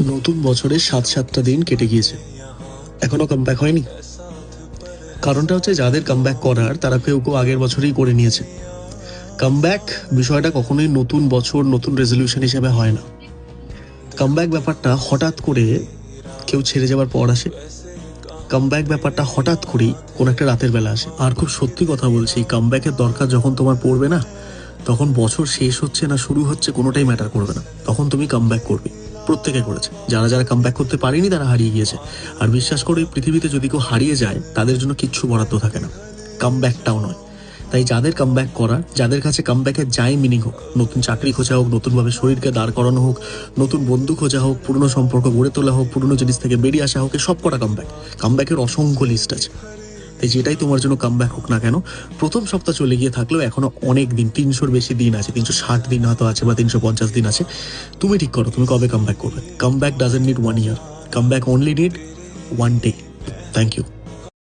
নতুন বছরের 7টা দিন কেটে গিয়েছে, এখনো কামব্যাক হয়নি। কারণটা হচ্ছে যাদের কামব্যাক করার তারা কেউ কেউ আগের বছরই করে নিয়েছে। কামব্যাক বিষয়টা কখনোই নতুন বছর নতুন রেজলিউশন হিসেবে হয় না। কামব্যাক ব্যাপারটা হঠাৎ করে কেউ ছেড়ে যাওয়ার পর আসে। কামব্যাক ব্যাপারটা হঠাৎ করেই কোনো একটা রাতের বেলা আসে। আর খুব সত্যি কথা বলছি, কামব্যাকের দরকার যখন তোমার পড়বে না, তখন বছর শেষ হচ্ছে না শুরু হচ্ছে কোনোটাই ম্যাটার করবে না, তখন তুমি কামব্যাক করবে। প্রত্যেকে করেছে, যারা যারা কামব্যাক করতে পারেনি তারা হারিয়ে গিয়েছে। আর বিশ্বাস করে পৃথিবীতে যদি কেউ হারিয়ে যায় তাদের জন্য কিচ্ছু বরাদ্দ থাকে না, কামব্যাকটাও নয়। তাই যাদের কামব্যাক করা, যাদের কাছে কামব্যাকের যাই মিনিং হোক, নতুন চাকরি খোঁজা হোক, নতুনভাবে শরীরকে দাঁড় করানো হোক, নতুন বন্ধু খোঁজা হোক, পুরনো সম্পর্ক গড়ে তোলা হোক, পুরনো জিনিস থেকে বেরিয়ে আসা হোক, সব কটা কামব্যাক। কামব্যাকের অসংখ্য লিস্ট আছে। তাই যেটাই তোমার জন্য কামব্যাক হোক না কেন, প্রথম সপ্তাহ চলে গিয়ে থাকলেও এখনো অনেক দিন, 300-র বেশি দিন আছে, 360 দিন হয়তো আছে বা 350 দিন আছে। তুমি ঠিক করো তুমি কবে কামব্যাক করবে। Comeback doesn't need 1 year, comeback only need 1 day. Thank you.